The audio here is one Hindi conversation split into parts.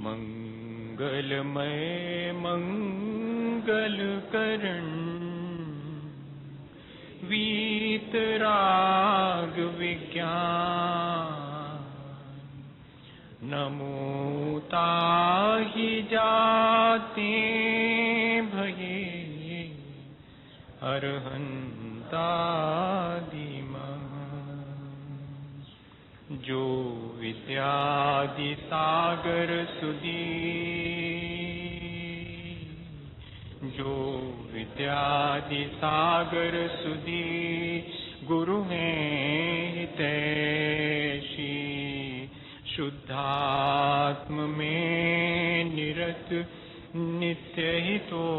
मंगलमय मंगलकरण वीतराग विज्ञान नमो ताहि जाते भये अरहंतादिमः जो विद्यादि सागर सुधी जो विद्यादि सागर सुधी गुरु हैं हितैषी शुद्धात्म में निरत नित्य हितोपदेशी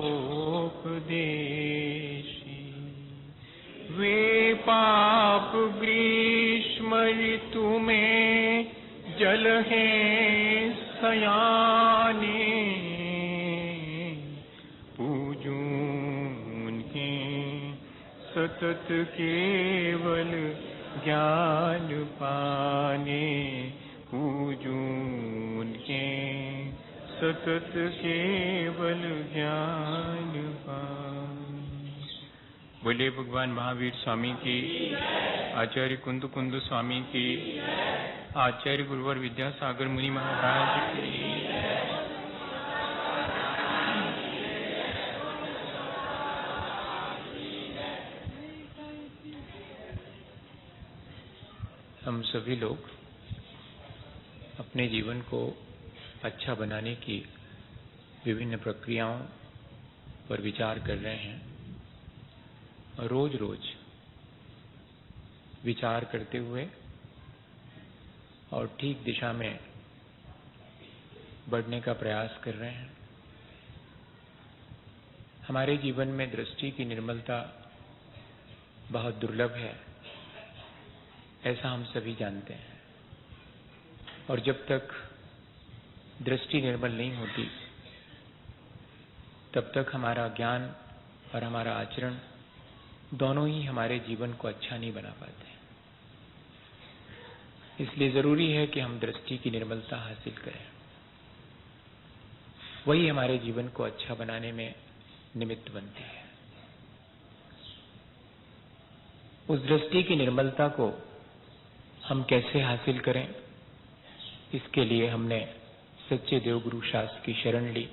वे पाप ग्रीष्म ऋतु में जल है सयाने पूजूं उनके सतत केवल ज्ञान पाने पूजूं उनके सतत केवल ज्ञान पाने। बोले भगवान महावीर स्वामी की, आचार्य कुंद कुंद स्वामी की, आचार्य गुरुवर विद्यासागर मुनि महाराज की। हम सभी लोग अपने जीवन को अच्छा बनाने की विभिन्न प्रक्रियाओं पर विचार कर रहे हैं और रोज रोज विचार करते हुए और ठीक दिशा में बढ़ने का प्रयास कर रहे हैं। हमारे जीवन में दृष्टि की निर्मलता बहुत दुर्लभ है, ऐसा हम सभी जानते हैं। और जब तक दृष्टि निर्मल नहीं होती तब तक हमारा ज्ञान और हमारा आचरण दोनों ही हमारे जीवन को अच्छा नहीं बना पाते। इसलिए जरूरी है कि हम दृष्टि की निर्मलता हासिल करें, वही हमारे जीवन को अच्छा बनाने में निमित्त बनती है। उस दृष्टि की निर्मलता को हम कैसे हासिल करें, इसके लिए हमने सच्चे देवगुरु शास्त्र की शरण ली,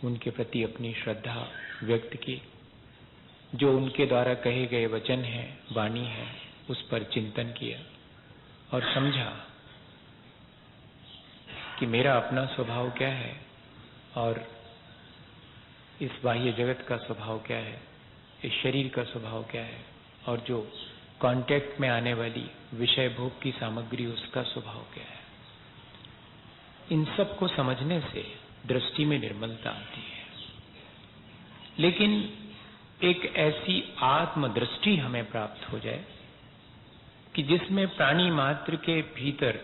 उनके प्रति अपनी श्रद्धा व्यक्त की, जो उनके द्वारा कहे गए वचन है, वाणी है, उस पर चिंतन किया और समझा कि मेरा अपना स्वभाव क्या है और इस बाह्य जगत का स्वभाव क्या है, इस शरीर का स्वभाव क्या है और जो कांटेक्ट में आने वाली विषय भोग की सामग्री उसका स्वभाव क्या है। इन सब को समझने से दृष्टि में निर्मलता आती है। लेकिन एक ऐसी आत्मदृष्टि हमें प्राप्त हो जाए कि जिसमें प्राणी मात्र के भीतर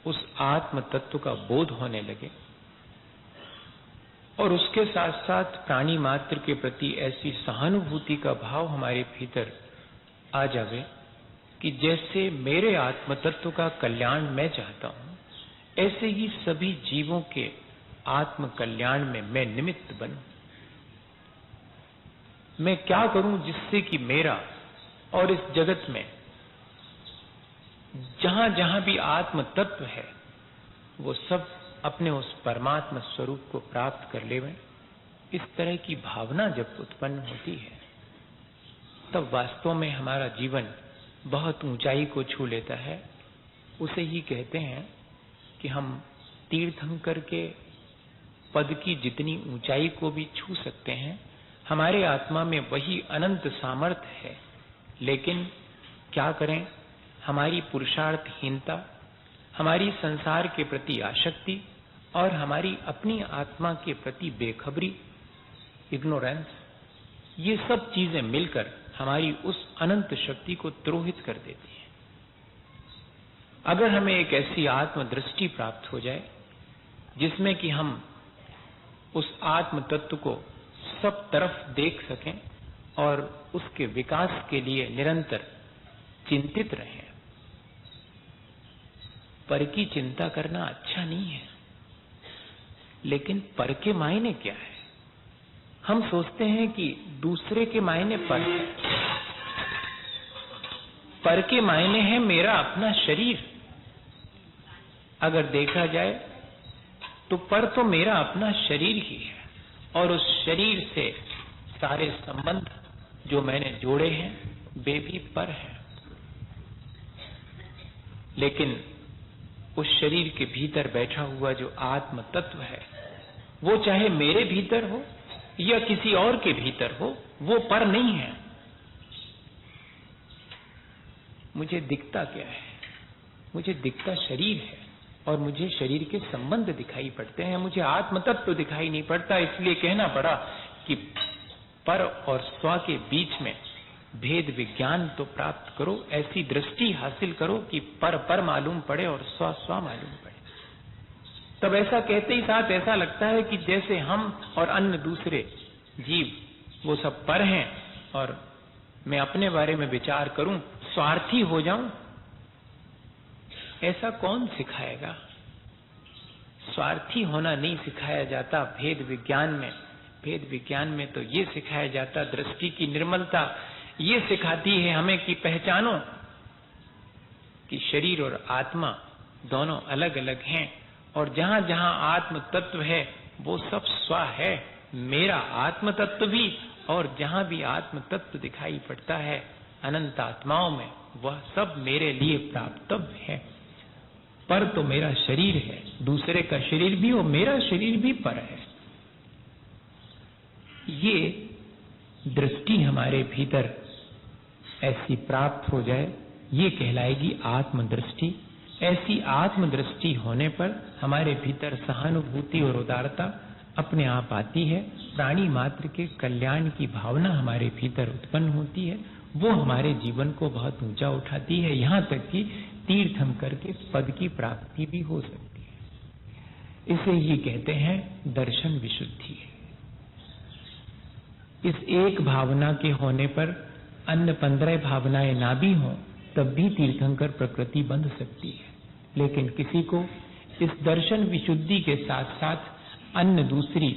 उस आत्म तत्व का बोध होने लगे और उसके साथ साथ प्राणी मात्र के प्रति ऐसी सहानुभूति का भाव हमारे भीतर आ जावे कि जैसे मेरे आत्म तत्व का कल्याण मैं चाहता हूं, ऐसे ही सभी जीवों के आत्म कल्याण में मैं निमित्त बनूं। मैं क्या करूं जिससे कि मेरा और इस जगत में जहां जहां भी आत्म तत्व है वो सब अपने उस परमात्मा स्वरूप को प्राप्त कर लेवें। इस तरह की भावना जब उत्पन्न होती है तब वास्तव में हमारा जीवन बहुत ऊंचाई को छू लेता है। उसे ही कहते हैं कि हम तीर्थंकर के पद की जितनी ऊंचाई को भी छू सकते हैं, हमारे आत्मा में वही अनंत सामर्थ्य है। लेकिन क्या करें, हमारी पुरुषार्थहीनता, हमारी संसार के प्रति आसक्ति और हमारी अपनी आत्मा के प्रति बेखबरी, इग्नोरेंस, ये सब चीजें मिलकर हमारी उस अनंत शक्ति को द्रोहित कर देती हैं। अगर हमें एक ऐसी आत्मदृष्टि प्राप्त हो जाए जिसमें कि हम उस आत्म तत्व को सब तरफ देख सकें और उसके विकास के लिए निरंतर चिंतित रहें। पर की चिंता करना अच्छा नहीं है, लेकिन पर के मायने क्या है? हम सोचते हैं कि दूसरे के मायने पर के मायने है मेरा अपना शरीर। अगर देखा जाए तो पर तो मेरा अपना शरीर ही है, और उस शरीर से सारे संबंध जो मैंने जोड़े हैं वे भी पर हैं। लेकिन उस शरीर के भीतर बैठा हुआ जो आत्म तत्व है, वो चाहे मेरे भीतर हो या किसी और के भीतर हो, वो पर नहीं है। मुझे दिखता क्या है? मुझे दिखता शरीर है, और मुझे शरीर के संबंध दिखाई पड़ते हैं, मुझे आत्म तत्व तो दिखाई नहीं पड़ता। इसलिए कहना पड़ा कि पर और स्व के बीच में भेद विज्ञान तो प्राप्त करो, ऐसी दृष्टि हासिल करो कि पर पर मालूम पड़े और स्व स्व मालूम पड़े। तब ऐसा कहते ही साथ ऐसा लगता है कि जैसे हम और अन्य दूसरे जीव वो सब पर हैं, और मैं अपने बारे में विचार करूं, स्वार्थी हो जाऊं। ऐसा कौन सिखाएगा? स्वार्थी होना नहीं सिखाया जाता भेद विज्ञान में। भेद विज्ञान में तो ये सिखाया जाता दृष्टि की निर्मलता। ये सिखाती है हमें कि पहचानो कि शरीर और आत्मा दोनों अलग अलग हैं, और जहां जहां आत्म तत्व है वो सब स्व है, मेरा आत्म तत्व भी। और जहां भी आत्म तत्व दिखाई पड़ता है अनंत आत्माओं में, वह सब मेरे लिए प्राप्तव्य है। पर तो मेरा शरीर है, दूसरे का शरीर भी और मेरा शरीर भी पर है। ये दृष्टि हमारे भीतर ऐसी प्राप्त हो जाए, ये कहलाएगी आत्मदृष्टि। ऐसी आत्मदृष्टि होने पर हमारे भीतर सहानुभूति और उदारता अपने आप आती है। प्राणी मात्र के कल्याण की भावना हमारे भीतर उत्पन्न होती है। वो हमारे जीवन को बहुत ऊंचा उठाती है, यहाँ तक कि तीर्थंकर के पद की प्राप्ति भी हो सकती है। इसे ही कहते हैं दर्शन विशुद्धि। इस एक भावना के होने पर अन्य 15 भावनाएं ना भी हों तब भी तीर्थंकर प्रकृति बंध सकती है। लेकिन किसी को इस दर्शन विशुद्धि के साथ साथ अन्य दूसरी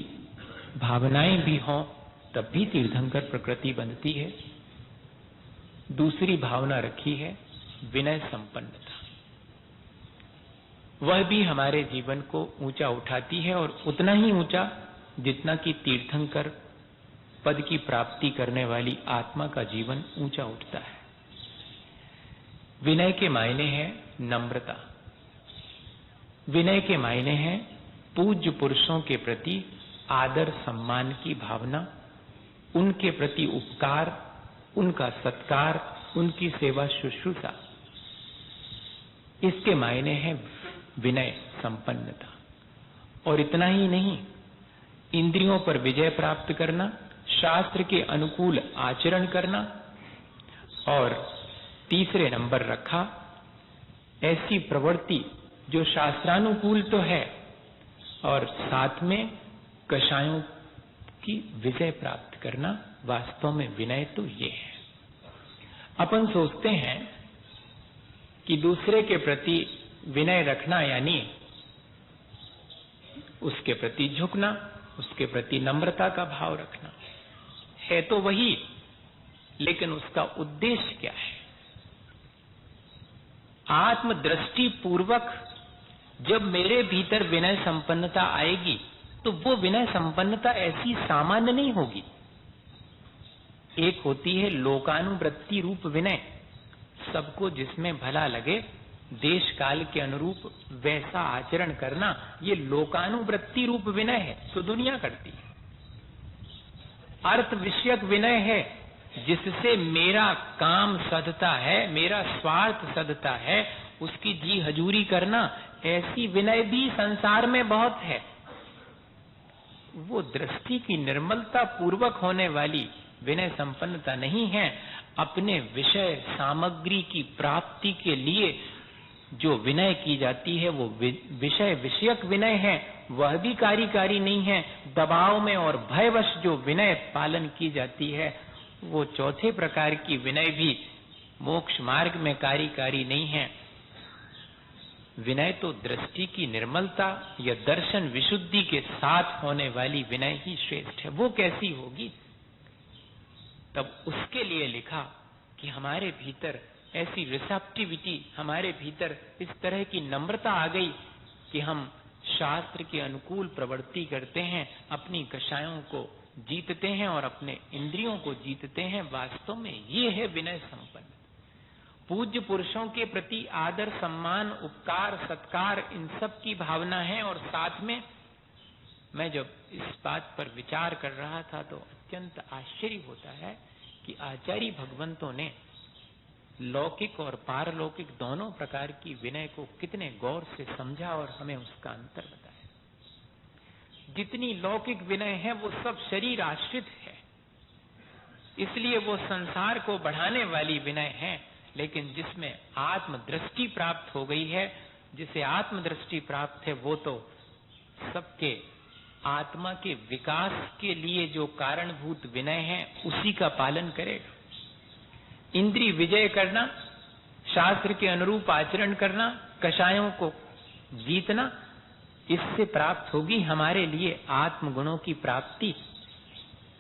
भावनाएं भी हों तब भी तीर्थंकर प्रकृति बंधती है। दूसरी भावना रखी है विनय संपन्नता। वह भी हमारे जीवन को ऊंचा उठाती है, और उतना ही ऊंचा जितना कि तीर्थंकर पद की प्राप्ति करने वाली आत्मा का जीवन ऊंचा उठता है। विनय के मायने है नम्रता। विनय के मायने है पूज्य पुरुषों के प्रति आदर सम्मान की भावना, उनके प्रति उपकार, उनका सत्कार, उनकी सेवा शुश्रूषा। इसके मायने है विनय संपन्नता। और इतना ही नहीं, इंद्रियों पर विजय प्राप्त करना, शास्त्र के अनुकूल आचरण करना, और तीसरे नंबर रखा ऐसी प्रवृत्ति जो शास्त्रानुकूल तो है, और साथ में कषायों की विजय प्राप्त करना। वास्तव में विनय तो ये है। अपन सोचते हैं कि दूसरे के प्रति विनय रखना यानी उसके प्रति झुकना, उसके प्रति नम्रता का भाव रखना है। तो वही, लेकिन उसका उद्देश्य क्या है? आत्मदृष्टि पूर्वक जब मेरे भीतर विनय संपन्नता आएगी तो वो विनय संपन्नता ऐसी सामान्य नहीं होगी। एक होती है लोकानुवृत्ति रूप विनय, सबको जिसमें भला लगे देश काल के अनुरूप वैसा आचरण करना, ये लोकानुवृत्ति रूप विनय है तो दुनिया करती है। अर्थ विषयक विनय है जिससे मेरा काम सधता है, मेरा स्वार्थ सधता है, उसकी जी हजूरी करना, ऐसी विनय भी संसार में बहुत है। वो दृष्टि की निर्मलता पूर्वक होने वाली विनय संपन्नता नहीं है। अपने विषय सामग्री की प्राप्ति के लिए जो विनय की जाती है वो विषय विषयक विनय है, वह भी कार्यकारी नहीं है। दबाव में और भयवश जो विनय पालन की जाती है वो चौथे प्रकार की विनय भी मोक्ष मार्ग में कार्यकारी नहीं है। विनय तो दृष्टि की निर्मलता या दर्शन विशुद्धि के साथ होने वाली विनय ही श्रेष्ठ है। वो कैसी होगी? तब उसके लिए लिखा कि हमारे भीतर ऐसी रिसेप्टिविटी, हमारे भीतर इस तरह की नम्रता आ गई कि हम शास्त्र के अनुकूल प्रवृत्ति करते हैं, अपनी कषायों को जीतते हैं और अपने इंद्रियों को जीतते हैं। वास्तव में ये है विनय संपन्न। पूज्य पुरुषों के प्रति आदर, सम्मान, उपकार, सत्कार, इन सब की भावना है। और साथ में मैं जब इस बात पर विचार कर रहा था तो अत्यंत आश्चर्य होता है कि आचार्य भगवंतों ने लौकिक और पारलौकिक दोनों प्रकार की विनय को कितने गौर से समझा और हमें उसका अंतर बताया। जितनी लौकिक विनय है वो सब शरीर आश्रित है, इसलिए वो संसार को बढ़ाने वाली विनय है। लेकिन जिसमें आत्मदृष्टि प्राप्त हो गई है, जिसे आत्मदृष्टि प्राप्त है, वो तो सबके आत्मा के विकास के लिए जो कारणभूत विनय है उसी का पालन करेगा। इंद्रिय विजय करना, शास्त्र के अनुरूप आचरण करना, कषायों को जीतना, इससे प्राप्त होगी हमारे लिए आत्मगुणों की प्राप्ति,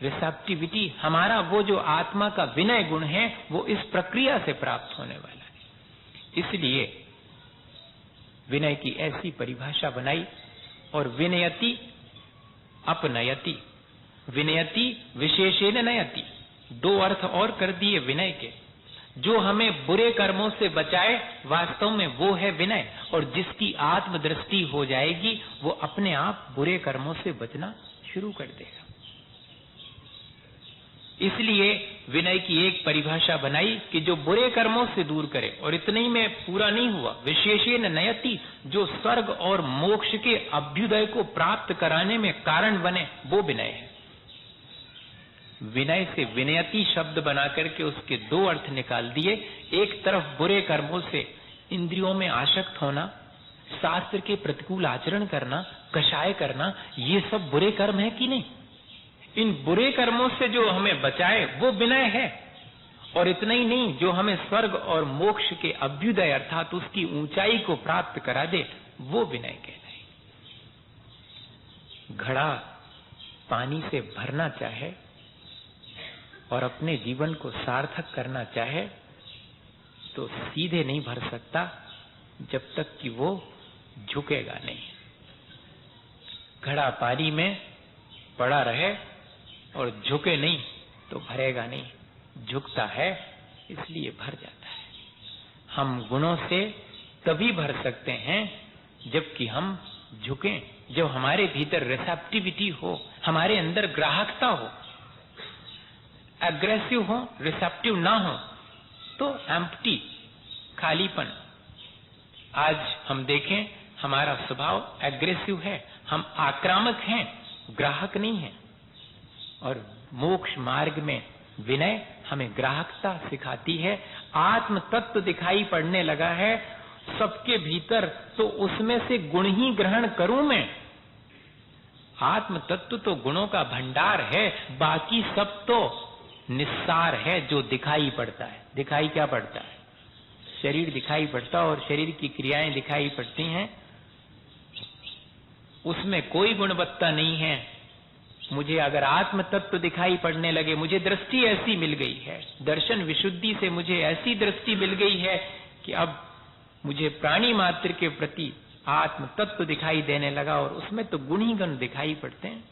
रिसेप्टिविटी। हमारा वो जो आत्मा का विनय गुण है वो इस प्रक्रिया से प्राप्त होने वाला है। इसलिए विनय की ऐसी परिभाषा बनाई। और विनयति अपनयति, विनयति विशेषेण नयति, दो अर्थ और कर दिए विनय के। जो हमें बुरे कर्मों से बचाए वास्तव में वो है विनय, और जिसकी आत्मदृष्टि हो जाएगी वो अपने आप बुरे कर्मों से बचना शुरू कर देगा। इसलिए विनय की एक परिभाषा बनाई कि जो बुरे कर्मों से दूर करे। और इतने ही में पूरा नहीं हुआ, विशेषेण नयति, जो स्वर्ग और मोक्ष के अभ्युदय को प्राप्त कराने में कारण बने, वो विनय है। विनय से विनयति शब्द बना करके उसके दो अर्थ निकाल दिए। एक तरफ बुरे कर्मों से इंद्रियों में आसक्त होना, शास्त्र के प्रतिकूल आचरण करना, कषाय करना, ये सब बुरे कर्म है कि नहीं? इन बुरे कर्मों से जो हमें बचाए वो विनय है। और इतना ही नहीं, जो हमें स्वर्ग और मोक्ष के अभ्युदय अर्थात उसकी ऊंचाई को प्राप्त करा दे, वो विनय कहलाए। घड़ा पानी से भरना चाहे और अपने जीवन को सार्थक करना चाहे तो सीधे नहीं भर सकता जब तक कि वो झुकेगा नहीं। घड़ा पानी में पड़ा रहे और झुके नहीं तो भरेगा नहीं। झुकता है इसलिए भर जाता है। हम गुणों से तभी भर सकते हैं जबकि हम झुकें, जब हमारे भीतर रिसेप्टिविटी हो, हमारे अंदर ग्राहकता हो। एग्रेसिव हो, रिसेप्टिव ना हो तो एम्प्टी, खालीपन। आज हम देखें हमारा स्वभाव एग्रेसिव है, हम आक्रामक हैं, ग्राहक नहीं है। और मोक्ष मार्ग में विनय हमें ग्राहकता सिखाती है। आत्म तत्व दिखाई पड़ने लगा है सबके भीतर, तो उसमें से गुण ही ग्रहण करूं मैं। आत्म तत्व तो गुणों का भंडार है, बाकी सब तो निस्सार है जो दिखाई पड़ता है। दिखाई क्या पड़ता है? शरीर दिखाई पड़ता और शरीर की क्रियाएं दिखाई पड़ती हैं, उसमें कोई गुणवत्ता नहीं है। मुझे अगर आत्म तत्व दिखाई पड़ने लगे, मुझे दृष्टि ऐसी मिल गई है, दर्शन विशुद्धि से मुझे ऐसी दृष्टि मिल गई है कि अब मुझे प्राणी मात्र के प्रति आत्म तत्व दिखाई देने लगा और उसमें तो गुण ही गुण दिखाई पड़ते हैं।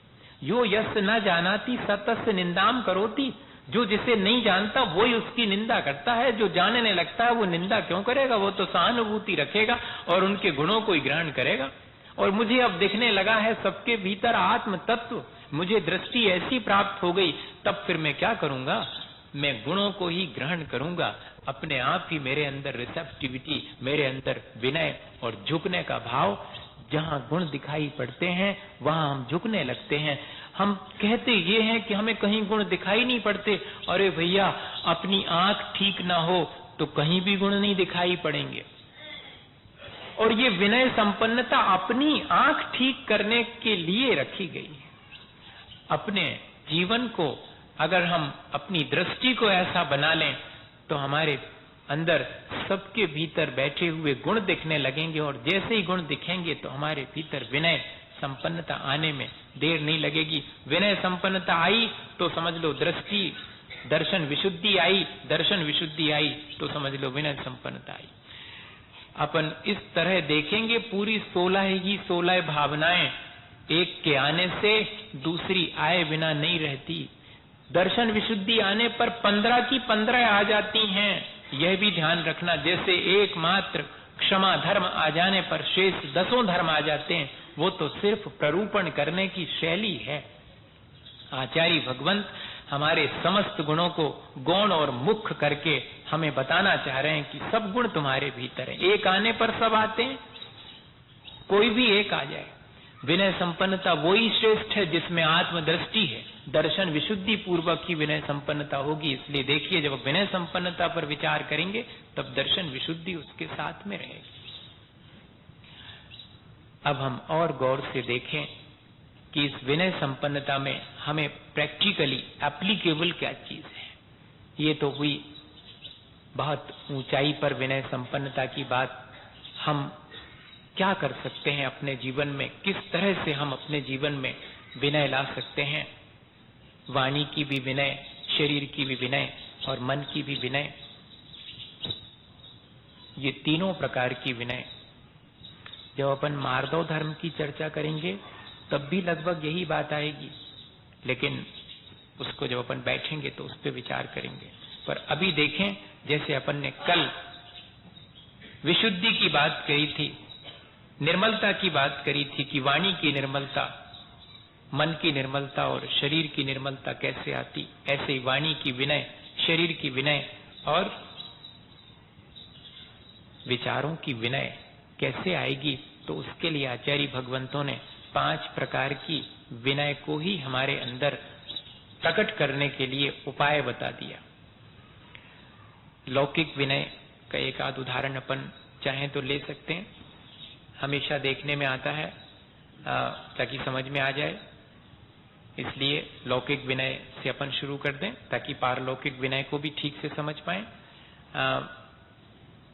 यो यस्य न जानाति सतस्य निंदाम करोति, जो जिसे नहीं जानता वो ही उसकी निंदा करता है। जो जानने लगता है वो निंदा क्यों करेगा? वो तो सहानुभूति रखेगा और उनके गुणों को ही ग्रहण करेगा। और मुझे अब दिखने लगा है सबके भीतर आत्म तत्व, मुझे दृष्टि ऐसी प्राप्त हो गई, तब फिर मैं क्या करूंगा? मैं गुणों को ही ग्रहण करूंगा। अपने आप ही मेरे अंदर रिसेप्टिविटी, मेरे अंदर विनय और झुकने का भाव, जहां गुण दिखाई पड़ते हैं वहां हम झुकने लगते हैं। हम कहते ये हैं कि हमें कहीं गुण दिखाई नहीं पड़ते। अरे भैया, अपनी आंख ठीक ना हो तो कहीं भी गुण नहीं दिखाई पड़ेंगे। और ये विनय संपन्नता अपनी आंख ठीक करने के लिए रखी गई है। अपने जीवन को अगर हम अपनी दृष्टि को ऐसा बना लें तो हमारे अंदर सबके भीतर बैठे हुए गुण दिखने लगेंगे, और जैसे ही गुण दिखेंगे तो हमारे भीतर विनय संपन्नता आने में देर नहीं लगेगी। विनय संपन्नता आई तो समझ लो दृष्टि दर्शन विशुद्धि आई, दर्शन विशुद्धि आई तो समझ लो विनय संपन्नता आई। अपन इस तरह देखेंगे पूरी 16 भावनाएं एक के आने से दूसरी आए बिना नहीं रहती। दर्शन विशुद्धि आने पर 15 की 15 आ जाती हैं, यह भी ध्यान रखना। जैसे एकमात्र क्षमा धर्म आ जाने पर शेष 10 धर्म आ जाते हैं, वो तो सिर्फ प्ररूपण करने की शैली है। आचार्य भगवंत हमारे समस्त गुणों को गौण और मुख्य करके हमें बताना चाह रहे हैं कि सब गुण तुम्हारे भीतर है। एक आने पर सब आते हैं, कोई भी एक आ जाए। विनय संपन्नता वही श्रेष्ठ है जिसमें आत्मदृष्टि है। दर्शन विशुद्धि पूर्वक ही विनय संपन्नता होगी। इसलिए देखिए, जब विनय संपन्नता पर विचार करेंगे तब दर्शन विशुद्धि उसके साथ में रहेगी। अब हम और गौर से देखें कि इस विनय संपन्नता में हमें प्रैक्टिकली एप्लीकेबल क्या चीज है। ये तो हुई बहुत ऊंचाई पर विनय संपन्नता की बात। हम क्या कर सकते हैं अपने जीवन में, किस तरह से हम अपने जीवन में विनय ला सकते हैं। वाणी की भी विनय, शरीर की भी विनय और मन की भी विनय, ये तीनों प्रकार की विनय। जब अपन मार्दव धर्म की चर्चा करेंगे तब भी लगभग यही बात आएगी, लेकिन उसको जब अपन बैठेंगे तो उस पर विचार करेंगे। पर अभी देखें, जैसे अपन ने कल विशुद्धि की बात कही थी, निर्मलता की बात करी थी कि वाणी की निर्मलता, मन की निर्मलता और शरीर की निर्मलता कैसे आती, ऐसे ही वाणी की विनय, शरीर की विनय और विचारों की विनय कैसे आएगी। तो उसके लिए आचार्य भगवंतों ने 5 प्रकार की विनय को ही हमारे अंदर प्रकट करने के लिए उपाय बता दिया। लौकिक विनय का एक आध उदाहरण अपन चाहें तो ले सकते हैं, हमेशा देखने में आता है ताकि समझ में आ जाए। इसलिए लौकिक विनय से अपन शुरू कर दें ताकि पारलौकिक विनय को भी ठीक से समझ पाए।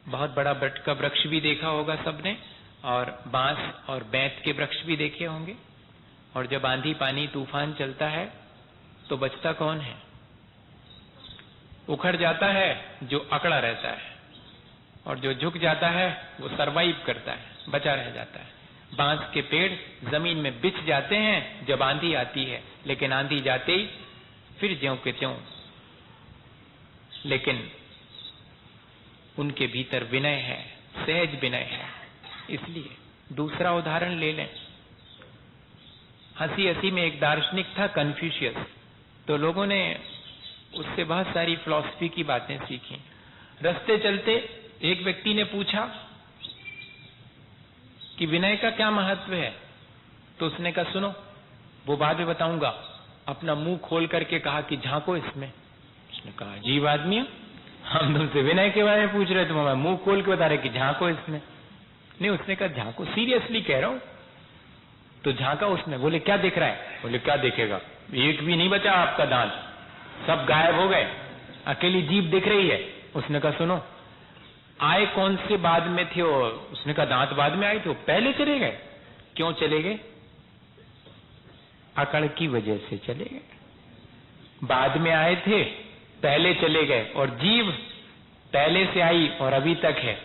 बहुत बड़ा बट का वृक्ष भी देखा होगा सबने, और बांस और बैंत के वृक्ष भी देखे होंगे। और जब आंधी पानी तूफान चलता है तो बचता कौन है? उखड़ जाता है जो अकड़ा रहता है, और जो झुक जाता है वो सरवाइव करता है, बचा रह जाता है। बांस के पेड़ जमीन में बिछ जाते हैं जब आंधी आती है, लेकिन आंधी जाते ही फिर ज्यों के त्यों। लेकिन उनके भीतर विनय है, सहज विनय है। इसलिए दूसरा उदाहरण ले लें। हंसी हंसी में एक दार्शनिक था कन्फ्यूशियस, तो लोगों ने उससे बहुत सारी फिलॉसफी की बातें सीखी। रास्ते चलते एक व्यक्ति ने पूछा कि विनय का क्या महत्व है, तो उसने कहा सुनो, वो बाद में बताऊंगा। अपना मुंह खोल करके कहा कि झांको इसमें। उसने कहा अजीब आदमी है, हम तुमसे विनय के बारे में पूछ रहे, तुम मुंह खोल के बता रहे कि झांको इसमें। नहीं, उसने कहा झांको, सीरियसली कह रहा हूं। तो झांका उसमें। बोले क्या दिख रहा है? बोले क्या दिखेगा, एक भी नहीं बचा आपका दांत, सब गायब हो गए, अकेली जीभ दिख रही है। उसने कहा सुनो, आए कौन से बाद में थे? और उसने कहा दांत बाद में आए थे। पहले चले गए। क्यों चले गए? अकड़ की वजह से चले गए। बाद में आए थे, पहले चले गए, और जीभ पहले से आई और अभी तक है।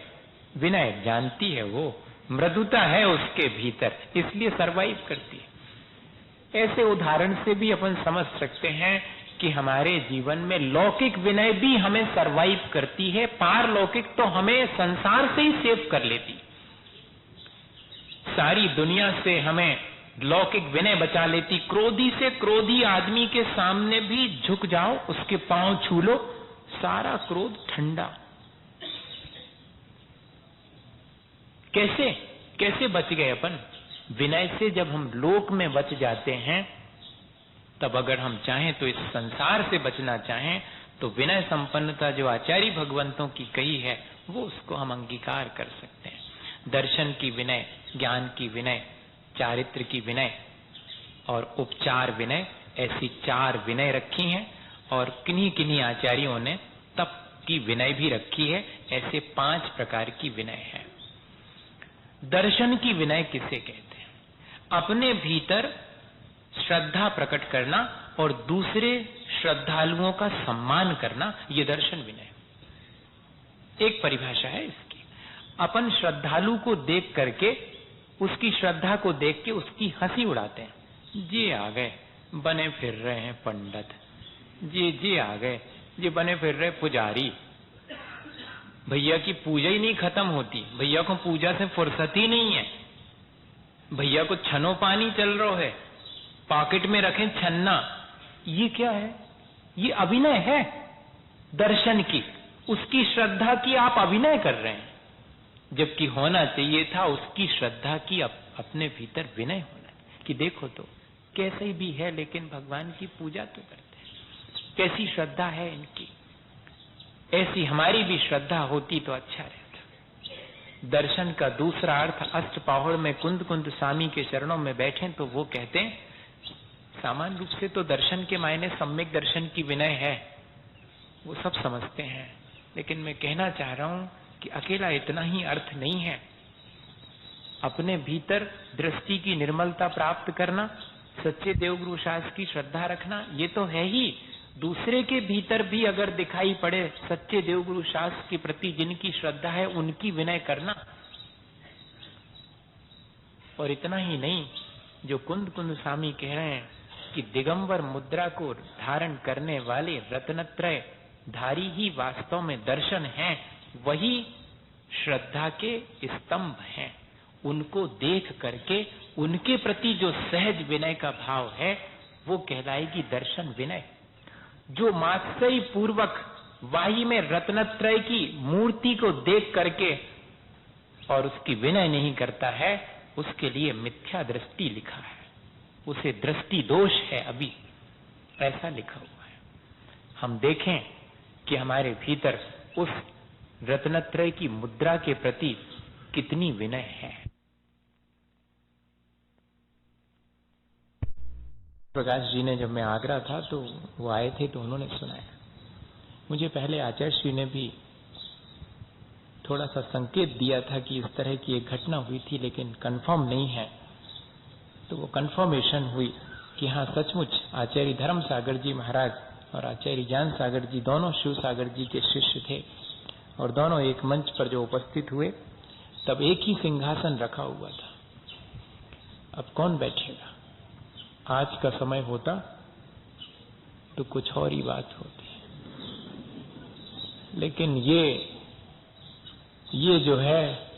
विनय जानती है, वो मृदुता है उसके भीतर, इसलिए सरवाइव करती है। ऐसे उदाहरण से भी अपन समझ सकते हैं कि हमारे जीवन में लौकिक विनय भी हमें सरवाइव करती है, पारलौकिक तो हमें संसार से ही सेव कर लेती। सारी दुनिया से हमें लौकिक विनय बचा लेती। क्रोधी से क्रोधी आदमी के सामने भी झुक जाओ, उसके पांव छू लो, सारा क्रोध ठंडा। कैसे कैसे बच गए अपन? विनय से जब हम लोक में बच जाते हैं, तब अगर हम चाहें तो इस संसार से बचना चाहें तो विनय संपन्नता जो आचार्य भगवंतों की कही है वो उसको हम अंगीकार कर सकते हैं। दर्शन की विनय, ज्ञान की विनय, चारित्र की विनय और उपचार विनय, ऐसी 4 विनय रखी हैं। और किन्हीं किन्हीं आचार्यों ने तप की विनय भी रखी है। ऐसे 5 प्रकार की विनय है। दर्शन की विनय किसे कहते हैं? अपने भीतर श्रद्धा प्रकट करना और दूसरे श्रद्धालुओं का सम्मान करना, ये दर्शन विनय। एक परिभाषा है इसकी। अपन श्रद्धालु को देख करके, उसकी श्रद्धा को देख के उसकी हंसी उड़ाते हैं। ये आ गए बने फिर रहे हैं पंडित, ये आ गए ये बने फिर रहे पुजारी। भैया की पूजा ही नहीं खत्म होती, भैया को पूजा से फुर्सत ही नहीं है। भैया को छनो पानी चल रहा है, पॉकेट में रखें छन्ना। ये क्या है? ये अभिनय है दर्शन की, उसकी श्रद्धा की आप अभिनय कर रहे हैं। जबकि होना चाहिए था उसकी श्रद्धा की अपने भीतर विनय होना, कि देखो तो कैसे भी है लेकिन भगवान की पूजा तो करते हैं, कैसी श्रद्धा है इनकी। ऐसी हमारी भी श्रद्धा होती तो अच्छा रहता। दर्शन का दूसरा अर्थ, अष्टपाहुड़ में कुंद कुंद स्वामी के चरणों में बैठे तो वो कहते हैं, सामान्य रूप से तो दर्शन के मायने सम्यक दर्शन की विनय है, वो सब समझते हैं। लेकिन मैं कहना चाह रहा हूं कि अकेला इतना ही अर्थ नहीं है। अपने भीतर दृष्टि की निर्मलता प्राप्त करना, सच्चे देवगुरु शास्त्र की श्रद्धा रखना, ये तो है ही। दूसरे के भीतर भी अगर दिखाई पड़े सच्चे देवगुरु शास्त्र के प्रति जिनकी श्रद्धा है, उनकी विनय करना। और इतना ही नहीं, जो कुंद कुंद स्वामी कह रहे हैं कि दिगंबर मुद्रा को धारण करने वाले रत्नत्रय धारी ही वास्तव में दर्शन हैं, वही श्रद्धा के स्तंभ हैं। उनको देख करके उनके प्रति जो सहज विनय का भाव है, वो कहलाएगी दर्शन विनय। जो मात्सर्य पूर्वक वाही में रत्नत्रय की मूर्ति को देख करके और उसकी विनय नहीं करता है, उसके लिए मिथ्या दृष्टि लिखा है, उसे दृष्टि दोष है अभी, ऐसा लिखा हुआ है। हम देखें कि हमारे भीतर उस रत्नत्रय की मुद्रा के प्रति कितनी विनय है। प्रकाश जी ने, जब मैं आगरा था तो वो आए थे तो उन्होंने सुनाया। मुझे पहले आचार्य श्री ने भी थोड़ा सा संकेत दिया था कि इस तरह की एक घटना हुई थी, लेकिन कंफर्म नहीं है। तो वो कंफर्मेशन हुई कि हाँ, सचमुच आचार्य धर्म सागर जी महाराज और आचार्य ज्ञान सागर जी दोनों शिव सागर जी के शिष्य थे, और दोनों एक मंच पर जो उपस्थित हुए, तब एक ही सिंहासन रखा हुआ था। अब कौन बैठेगा? आज का समय होता तो कुछ और ही बात होती, लेकिन ये जो है,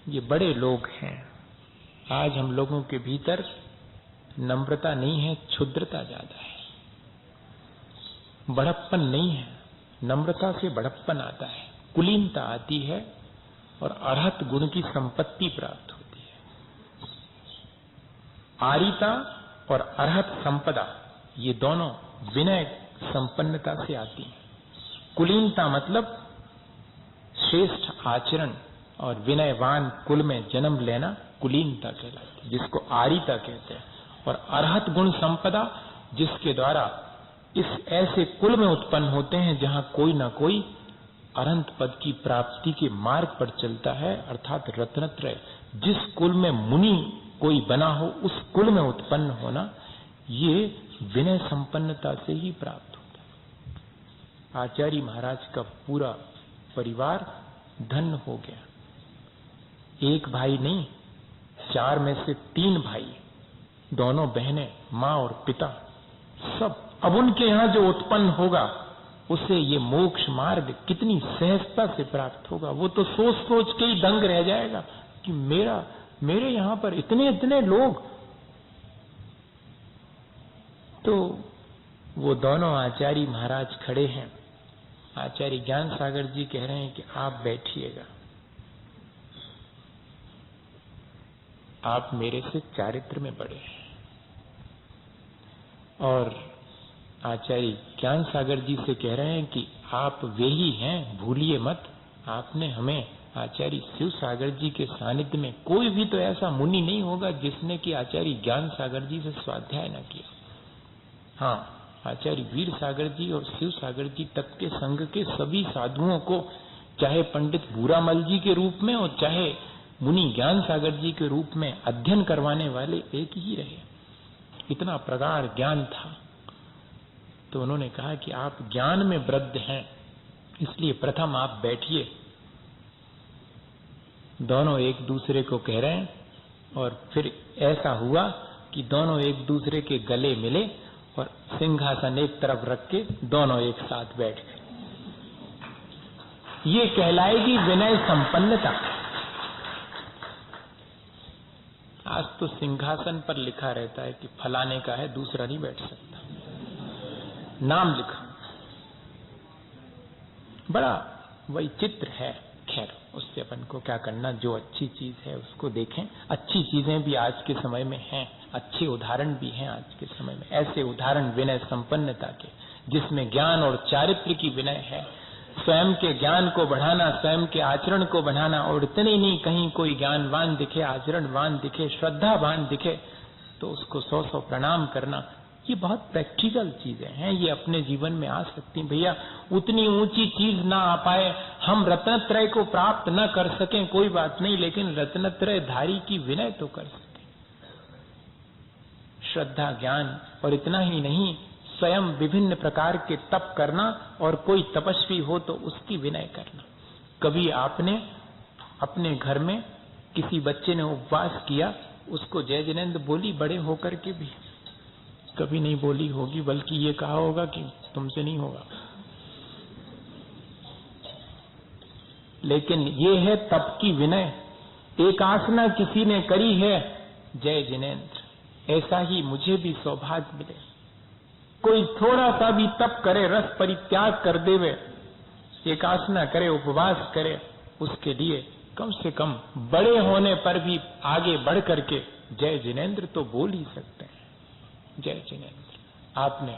ये बड़े लोग हैं। आज हम लोगों के भीतर नम्रता नहीं है, क्षुद्रता ज्यादा है। बड़प्पन नहीं है, नम्रता से बड़प्पन आता है, कुलीनता आती है और अरहत गुण की संपत्ति प्राप्त होती है। आरिता और अरहत संपदा, ये दोनों विनय संपन्नता से आती है। कुलीनता मतलब श्रेष्ठ आचरण और विनयवान कुल में जन्म लेना कुलीनता कहलाती है, जिसको आरिता कहते हैं। और अरहत गुण संपदा, जिसके द्वारा इस ऐसे कुल में उत्पन्न होते हैं जहां कोई ना कोई अनंत पद की प्राप्ति के मार्ग पर चलता है, अर्थात रत्नत्रय। जिस कुल में मुनि कोई बना हो, उस कुल में उत्पन्न होना, ये विनय संपन्नता से ही प्राप्त होता है। आचार्य महाराज का पूरा परिवार धन्य हो गया। एक भाई नहीं, 4 में से 3 भाई, दोनों बहनें, माँ और पिता, सब। अब उनके यहां जो उत्पन्न होगा, उसे ये मोक्ष मार्ग कितनी सहजता से प्राप्त होगा। वो तो सोच सोच के ही दंग रह जाएगा कि मेरे यहां पर इतने इतने लोग। तो वो दोनों आचार्य महाराज खड़े हैं। आचार्य ज्ञान सागर जी कह रहे हैं कि आप बैठिएगा, आप मेरे से चारित्र में बड़े हैं। और आचार्य ज्ञान सागर जी से कह रहे हैं कि आप वे ही हैं, भूलिए मत। आपने हमें आचार्य शिव सागर जी के सानिध्य में कोई भी तो ऐसा मुनि नहीं होगा जिसने कि आचार्य ज्ञान सागर जी से स्वाध्याय न किया। हाँ, आचार्य वीर सागर जी और शिव सागर जी तक के संघ के सभी साधुओं को, चाहे पंडित भूरामल जी के रूप में और चाहे मुनि ज्ञान सागर जी के रूप में, अध्ययन करवाने वाले एक ही रहे। इतना प्रगाढ़ ज्ञान था। तो उन्होंने कहा कि आप ज्ञान में वृद्ध हैं, इसलिए प्रथम आप बैठिए। दोनों एक दूसरे को कह रहे हैं और फिर ऐसा हुआ कि दोनों एक दूसरे के गले मिले और सिंहासन एक तरफ रख के दोनों एक साथ बैठ गए। ये कहलाएगी विनय संपन्नता। आज तो सिंहासन पर लिखा रहता है कि फलाने का है, दूसरा नहीं बैठ सकता, नाम लिखा। बड़ा वैचित्र है। खैर, उससे अपन को क्या करना, जो अच्छी चीज है उसको देखें। अच्छी चीजें भी आज के समय में हैं, अच्छे उदाहरण भी हैं आज के समय में। ऐसे उदाहरण विनय संपन्नता के, जिसमें ज्ञान और चारित्र की विनय है। स्वयं के ज्ञान को बढ़ाना, स्वयं के आचरण को बढ़ाना, और इतने ही नहीं, कहीं कोई ज्ञानवान दिखे, आचरणवान दिखे, श्रद्धावान दिखे तो उसको 100 प्रणाम करना। ये बहुत प्रैक्टिकल चीजें हैं, ये अपने जीवन में आ सकती हैं। भैया, उतनी ऊंची चीज ना आ पाए, हम रत्नत्रय को प्राप्त न कर सकें, कोई बात नहीं, लेकिन रत्नत्रय धारी की विनय तो कर सकें। श्रद्धा, ज्ञान, और इतना ही नहीं, स्वयं विभिन्न प्रकार के तप करना, और कोई तपस्वी हो तो उसकी विनय करना। कभी आपने अपने घर में किसी बच्चे ने उपवास किया, उसको जय जिनेंद्र बोली बड़े होकर के भी? कभी नहीं बोली होगी, बल्कि ये कहा होगा कि तुमसे नहीं होगा। लेकिन ये है तप की विनय। एक आसना किसी ने करी है, जय जिनेंद्र, ऐसा ही मुझे भी सौभाग्य मिले। कोई थोड़ा सा भी तप करे, रस परित्याग कर देवे, एक आसना करे, उपवास करे, उसके लिए कम से कम बड़े होने पर भी आगे बढ़ करके जय जिनेंद्र तो बोल ही सकते हैं। जय जिनेंद्र, आपने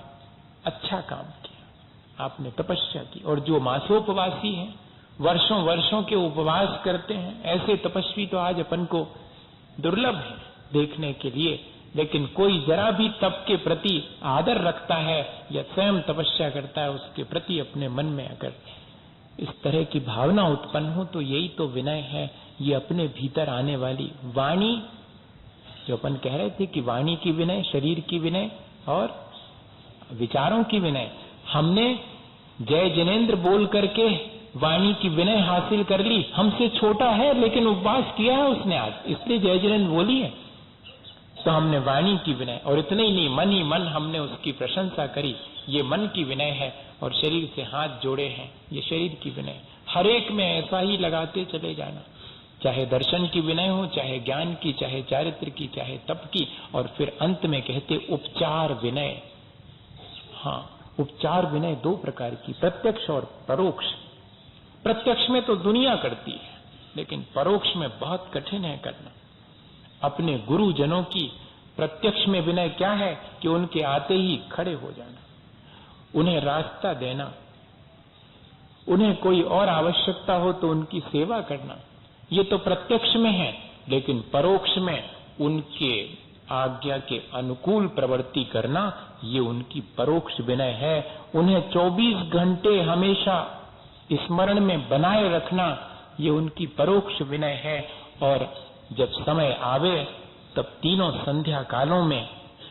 अच्छा काम किया, आपने तपस्या की। और जो मासोपवासी हैं, वर्षों वर्षों के उपवास करते हैं, ऐसे तपस्वी तो आज अपन को दुर्लभ है देखने के लिए। लेकिन कोई जरा भी तप के प्रति आदर रखता है या स्वयं तपस्या करता है, उसके प्रति अपने मन में अगर इस तरह की भावना उत्पन्न हो तो यही तो विनय है। ये अपने भीतर आने वाली वाणी, जो अपन कह रहे थे कि वाणी की विनय, शरीर की विनय और विचारों की विनय, हमने जय जिनेंद्र बोल करके वाणी की विनय हासिल कर ली। हमसे छोटा है लेकिन उपवास किया है उसने आज, इसलिए जय जिनेंद्र बोली है, तो हमने वाणी की विनय। और इतने ही नहीं, मन ही मन हमने उसकी प्रशंसा करी, ये मन की विनय है। और शरीर से हाथ जोड़े हैं, ये शरीर की विनय। हर एक में ऐसा ही लगाते चले जाना, चाहे दर्शन की विनय हो, चाहे ज्ञान की, चाहे चारित्र की, चाहे तप की। और फिर अंत में कहते उपचार विनय। हाँ, उपचार विनय दो प्रकार की, प्रत्यक्ष और परोक्ष। प्रत्यक्ष में तो दुनिया करती है, लेकिन परोक्ष में बहुत कठिन है करना। अपने गुरुजनों की प्रत्यक्ष में विनय क्या है कि उनके आते ही खड़े हो जाना, उन्हें रास्ता देना, उन्हें कोई और आवश्यकता हो तो उनकी सेवा करना। ये तो प्रत्यक्ष में है, लेकिन परोक्ष में उनके आज्ञा के अनुकूल प्रवृत्ति करना, ये उनकी परोक्ष विनय है। उन्हें 24 घंटे हमेशा स्मरण में बनाए रखना, ये उनकी परोक्ष विनय है। और जब समय आवे तब तीनों संध्या कालों में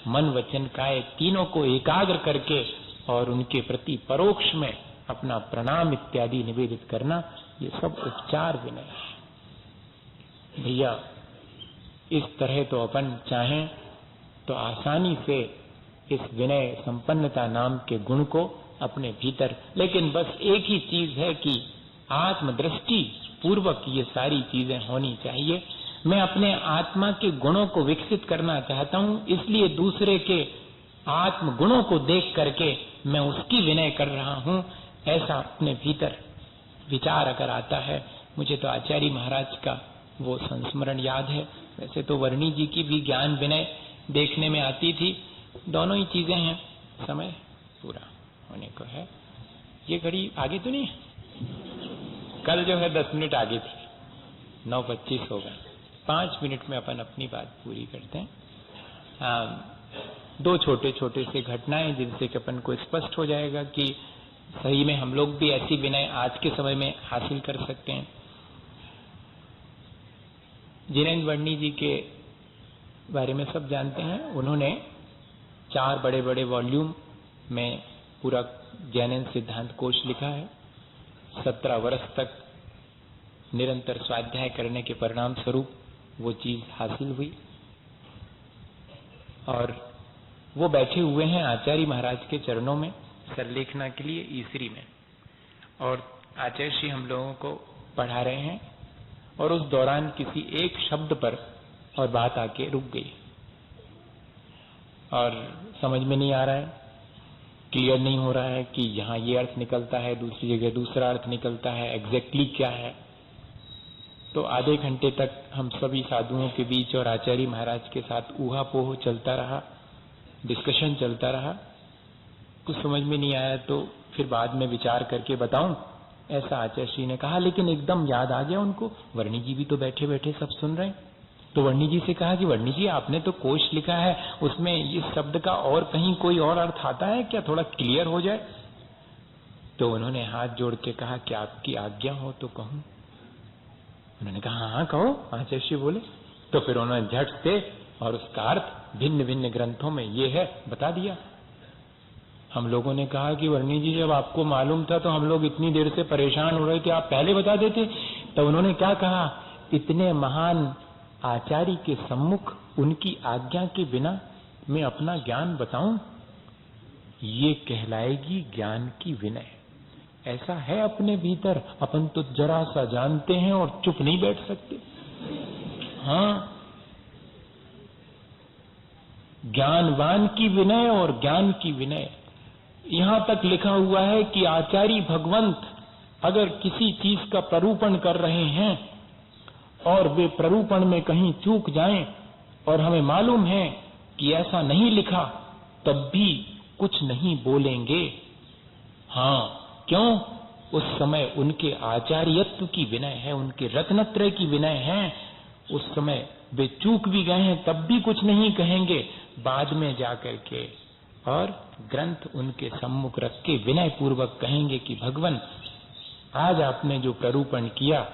मन वचन काया तीनों को एकाग्र करके और उनके प्रति परोक्ष में अपना प्रणाम इत्यादि निवेदित करना, ये सब उपचार विनय है। भैया, इस तरह तो अपन चाहें तो आसानी से इस विनय संपन्नता नाम के गुण को अपने भीतर, लेकिन बस एक ही चीज है कि आत्मदृष्टि पूर्वक ये सारी चीजें होनी चाहिए। मैं अपने आत्मा के गुणों को विकसित करना चाहता हूं, इसलिए दूसरे के आत्म गुणों को देख करके मैं उसकी विनय कर रहा हूं, ऐसा अपने भीतर विचार अगर आता है। मुझे तो आचार्य महाराज का वो संस्मरण याद है। वैसे तो वर्णी जी की भी ज्ञान विनय देखने में आती थी। दोनों ही चीजें हैं। समय पूरा होने को है। ये घड़ी आगे तो नहीं है, कल जो है 10 मिनट आगे थी। 9:25 हो गए, 5 मिनट में अपन अपनी बात पूरी करते हैं। 2 छोटे छोटे से घटनाएं जिनसे कि अपन को स्पष्ट हो जाएगा कि सही में हम लोग भी ऐसी विनय आज के समय में हासिल कर सकते हैं। जिनेन्द्र वर्णी जी के बारे में सब जानते हैं। उन्होंने 4 बड़े बड़े वॉल्यूम में पूरा जैन सिद्धांत कोश लिखा है। 17 वर्ष तक निरंतर स्वाध्याय करने के परिणाम स्वरूप वो चीज हासिल हुई और वो बैठे हुए हैं आचार्य महाराज के चरणों में सरलेखना के लिए ईसरी में, और आचार्य श्री हम लोगों को पढ़ा रहे हैं और उस दौरान किसी एक शब्द पर और बात आके रुक गई और समझ में नहीं आ रहा है, क्लियर नहीं हो रहा है कि यहाँ ये अर्थ निकलता है, दूसरी जगह दूसरा अर्थ निकलता है, एग्जैक्टली क्या है। तो आधे घंटे तक हम सभी साधुओं के बीच और आचार्य महाराज के साथ ऊहापोह चलता रहा, डिस्कशन चलता रहा। कुछ समझ में नहीं आया तो फिर बाद में विचार करके बताऊं, ऐसा आचार्य श्री ने कहा। लेकिन एकदम याद आ गया उनको, वर्णी जी भी तो बैठे बैठे सब सुन रहे हैं। तो वर्णी जी से कहा कि वर्णी जी आपने तो कोश लिखा है, उसमें इस शब्द का और कहीं कोई और अर्थ आता है क्या, थोड़ा क्लियर हो जाए। तो उन्होंने हाथ जोड़ के कहा कि आपकी आज्ञा हो तो कहूं। उन्होंने कहा हाँ कहो, आचार्य श्री बोले। तो फिर उन्होंने झट से और उसका अर्थ भिन्न भिन्न ग्रंथों में ये है बता दिया। हम लोगों ने कहा कि वर्णी जी जब आपको मालूम था तो हम लोग इतनी देर से परेशान हो रहे थे, आप पहले बता देते। तो उन्होंने क्या कहा, इतने महान आचार्य के सम्मुख उनकी आज्ञा के बिना मैं अपना ज्ञान बताऊं, ये कहलाएगी ज्ञान की विनय। ऐसा है अपने भीतर, अपन तो जरा सा जानते हैं और चुप नहीं बैठ सकते। हाँ, ज्ञानवान की विनय और ज्ञान की विनय। यहां तक लिखा हुआ है कि आचार्य भगवंत अगर किसी चीज का प्ररूपण कर रहे हैं और वे प्ररूपण में कहीं चूक जाएं और हमें मालूम है कि ऐसा नहीं लिखा, तब भी कुछ नहीं बोलेंगे। हाँ, क्यों? उस समय उनके आचार्यत्व की विनय है, उनके रत्नत्रय की विनय है। उस समय वे चूक भी गए हैं तब भी कुछ नहीं कहेंगे, बाद में जाकर के और ग्रंथ उनके सम्मुख रख के विनय पूर्वक कहेंगे कि भगवान आज आपने जो प्ररूपण किया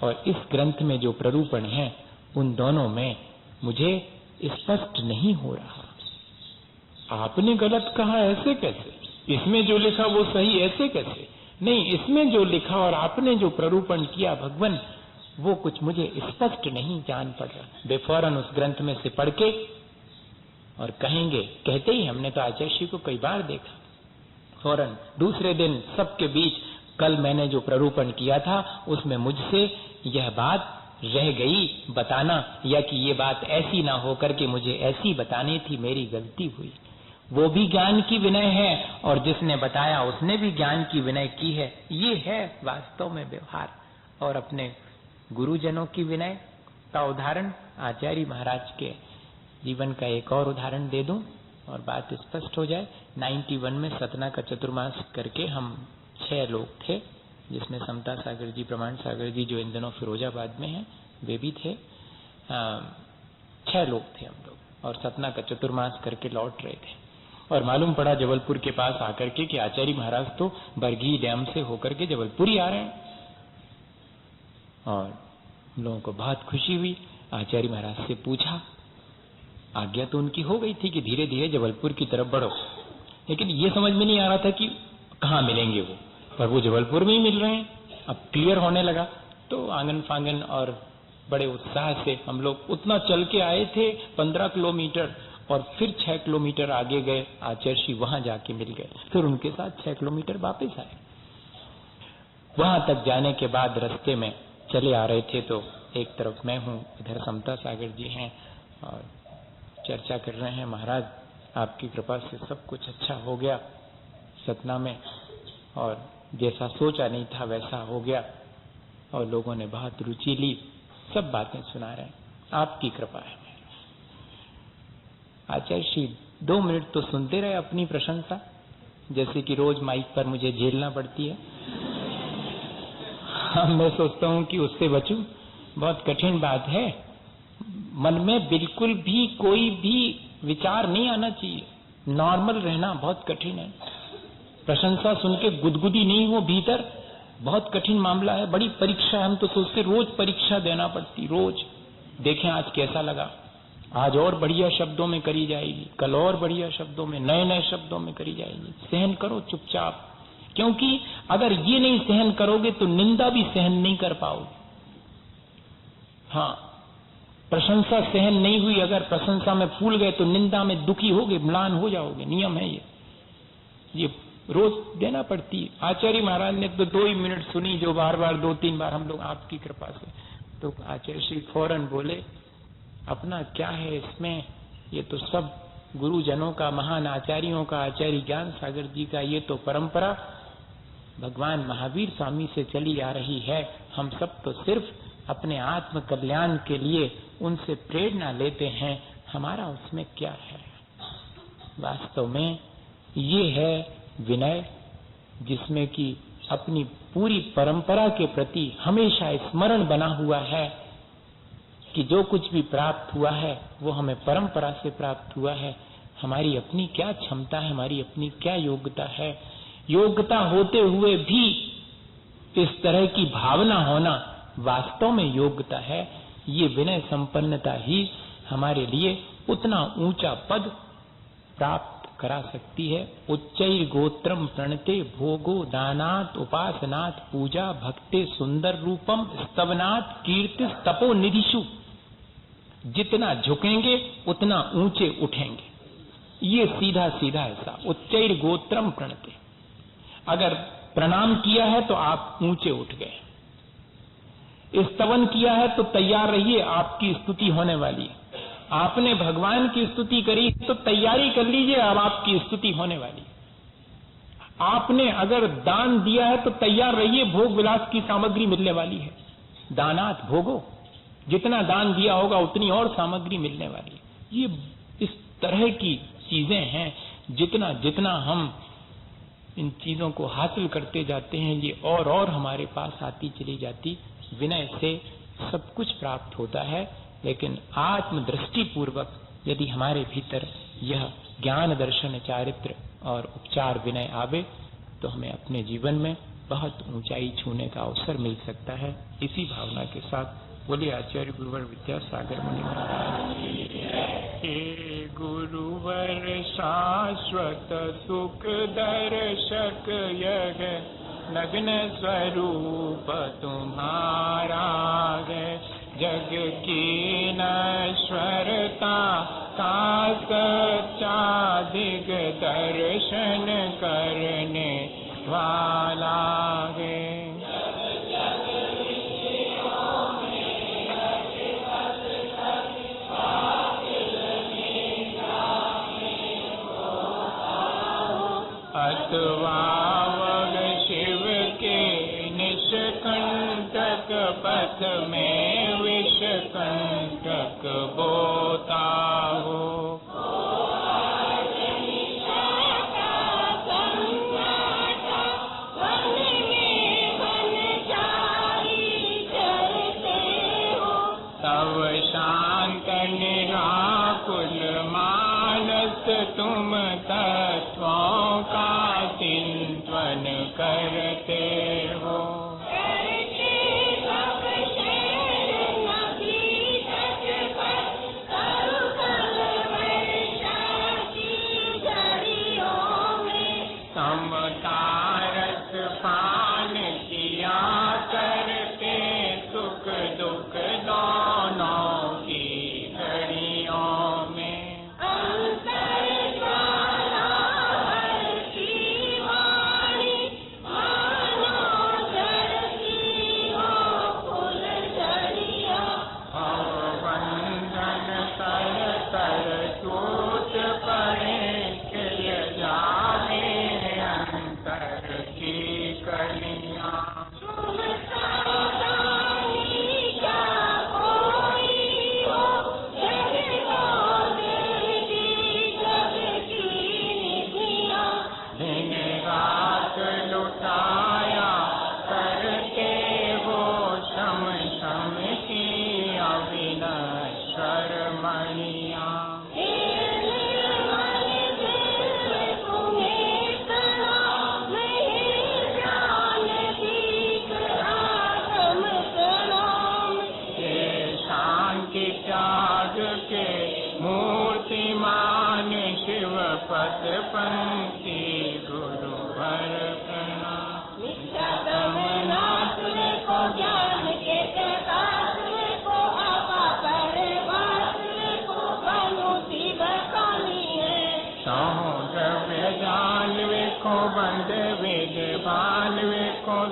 और इस ग्रंथ में जो प्ररूपण है, उन दोनों में मुझे स्पष्ट नहीं हो रहा। आपने गलत कहा ऐसे कैसे, इसमें जो लिखा वो सही ऐसे कैसे, नहीं इसमें जो लिखा और आपने जो प्ररूपण किया भगवान वो कुछ मुझे स्पष्ट नहीं जान पड़ रहा। वे फौरन उस ग्रंथ में से पढ़ के और कहेंगे, कहते ही हमने तो आचार्य श्री को कई बार देखा, फौरन दूसरे दिन सबके बीच, कल मैंने जो प्ररूपण किया था उसमें मुझसे यह बात रह गई बताना, या कि ये बात ऐसी ना हो करके मुझे ऐसी बतानी थी, मेरी गलती हुई। वो भी ज्ञान की विनय है और जिसने बताया उसने भी ज्ञान की विनय की है। ये है वास्तव में व्यवहार। और अपने गुरुजनों की विनय का उदाहरण आचार्य महाराज के जीवन का एक और उदाहरण दे दूं और बात स्पष्ट हो जाए। 91 में सतना का चतुर्मास करके हम 6 लोग थे, जिसमें समता सागर जी, प्रमाण सागर जी जो इन दिनों फिरोजाबाद में हैं वे भी थे। 6 लोग थे हम लोग और सतना का चतुर्मास करके लौट रहे थे और मालूम पड़ा जबलपुर के पास आकर के कि आचार्य महाराज तो बरगी डैम से होकर के जबलपुर ही आ रहे हैं। और हम लोगों को बहुत खुशी हुई। आचार्य महाराज से पूछा, आज्ञा तो उनकी हो गई थी कि धीरे धीरे जबलपुर की तरफ बढ़ो, लेकिन ये समझ में नहीं आ रहा था कि कहाँ मिलेंगे वो, पर वो जबलपुर में ही मिल रहे हैं। अब क्लियर होने लगा तो आंगन फांगन और बड़े उत्साह से हम लोग उतना चल के आए थे 15 किलोमीटर और फिर 6 किलोमीटर आगे गए, आचार्य श्री वहां जाके मिल गए, फिर उनके साथ 6 किलोमीटर वापस आए। वहां तक जाने के बाद रास्ते में चले आ रहे थे तो एक तरफ मैं हूँ, इधर समता सागर जी हैं और चर्चा कर रहे हैं, महाराज आपकी कृपा से सब कुछ अच्छा हो गया सतना में और जैसा सोचा नहीं था वैसा हो गया और लोगों ने बहुत रुचि ली, सब बातें सुना रहे हैं, आपकी कृपा है। आचार्य श्री 2 मिनट तो सुनते रहे अपनी प्रशंसा, जैसे कि रोज माइक पर मुझे झेलना पड़ती है। मैं सोचता हूं कि उससे बचूं, बहुत कठिन बात है। मन में बिल्कुल भी कोई भी विचार नहीं आना चाहिए। नॉर्मल रहना बहुत कठिन है। प्रशंसा सुन के गुदगुदी नहीं हो भीतर, बहुत कठिन मामला है। बड़ी परीक्षा है। हम तो सोचते रोज परीक्षा देना पड़ती, रोज देखें आज कैसा लगा। आज और बढ़िया शब्दों में करी जाएगी, कल और बढ़िया शब्दों में, नए नए शब्दों में करी जाएगी। सहन करो चुपचाप, क्योंकि अगर ये नहीं सहन करोगे तो निंदा भी सहन नहीं कर पाओगे। हाँ, प्रशंसा सहन नहीं हुई, अगर प्रशंसा में फूल गए तो निंदा में दुखी होगे, म्लान हो जाओगे। नियम है ये रोज देना पड़ती है। आचार्य महाराज ने तो 2 ही मिनट सुनी, जो बार बार 2-3 बार हम लोग आपकी कृपा से, तो आचार्य श्री फौरन बोले अपना क्या है इसमें, ये तो सब गुरुजनों का, महान आचार्यों का, आचार्य ज्ञान सागर जी का ये तो परंपरा भगवान महावीर स्वामी से चली आ रही है। हम सब तो सिर्फ अपने आत्म कल्याण के लिए उनसे प्रेरणा लेते हैं, हमारा उसमें क्या है। वास्तव में ये है विनय, जिसमें कि अपनी पूरी परंपरा के प्रति हमेशा स्मरण बना हुआ है कि जो कुछ भी प्राप्त हुआ है वो हमें परंपरा से प्राप्त हुआ है। हमारी अपनी क्या क्षमता है, हमारी अपनी क्या योग्यता है। योग्यता होते हुए भी इस तरह की भावना होना वास्तव में योग्यता है। ये विनय संपन्नता ही हमारे लिए उतना ऊंचा पद प्राप्त करा सकती है। उच्चैर गोत्रम प्रणते भोगो दानात उपासनात पूजा भक्ते सुंदर रूपम स्तवनात कीर्ति तपो निधिषु। जितना झुकेंगे उतना ऊंचे उठेंगे। ये सीधा सीधा ऐसा उच्चैर गोत्रम प्रणते, अगर प्रणाम किया है तो आप ऊंचे उठ गए, स्तवन किया है तो तैयार रहिए, आपकी स्तुति होने वाली है। आपने भगवान की स्तुति करी तो तैयारी कर लीजिए, अब आपकी स्तुति होने वाली। आपने अगर दान दिया है तो तैयार रहिए, भोग विलास की सामग्री मिलने वाली है। दानात भोगो, जितना दान दिया होगा उतनी और सामग्री मिलने वाली है। ये इस तरह की चीजें हैं, जितना जितना हम इन चीजों को हासिल करते जाते हैं ये और हमारे पास आती चली जाती। विनय से सब कुछ प्राप्त होता है, लेकिन आत्मदृष्टि पूर्वक यदि हमारे भीतर यह ज्ञान दर्शन चारित्र और उपचार विनय आवे तो हमें अपने जीवन में बहुत ऊंचाई छूने का अवसर मिल सकता है। इसी भावना के साथ बोलिए आचार्य गुरुवर विद्यासागर मुनि महाराज। हे गुरुवर शाश्वत सुख दर्शक यह नग्न स्वरूप तुम्हारा है। जग की नश्वरता का सच्चा दिग दर्शन करने वाला है। अथवा वग शिव के निष्कंटक पथ में विषकंटक बोता हो। तव शांत निराकुल मानस तुम तत्वों का चिंतन करते हो। समतारस पान किया करते सुख दुख दोनों की घड़ियों में। अंतर ज्वाला हर की वाणी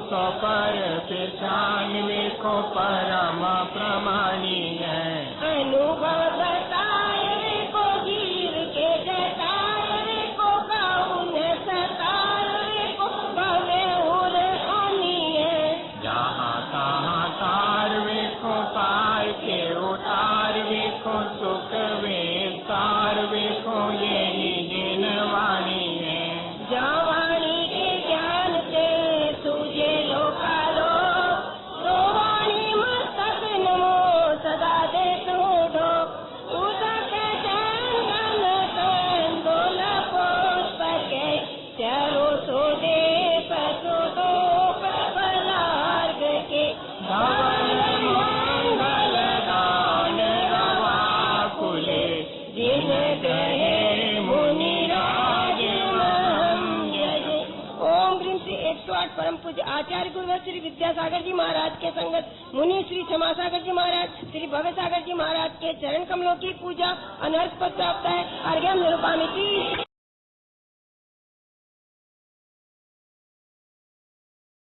सौ पर पहचानवे को परम प्रमाणी है। अनुभव बताए को गिर के जताए को गाउन सताए को भवे उर हानि है। जहाँ तहाँ तारवे को पार के उतारवे को सुख वे तारवे को यही जिनवाणी है। जवानी के ज्ञान से सूझे लोकालो तो वाणी मस्तक नमो सदा दे सूढ़ो उदक चंदन संदोल पुष्प के चरो सो दे पसुदो पलार्ग के धवल मंगल दान रवा कुले जिन दहे मुनि राज ओम ग्रीम श्री 108 परम पूज्य आचार्य गुरुवर श्री विद्यासागर जी महाराज के संगत मुनि श्री क्षमासागर जी महाराज श्री भव्य सागर जी महाराज के चरण कमलों की पूजा अनर्थ पद प्राप्त है। अर्घ्यम निरूपामि की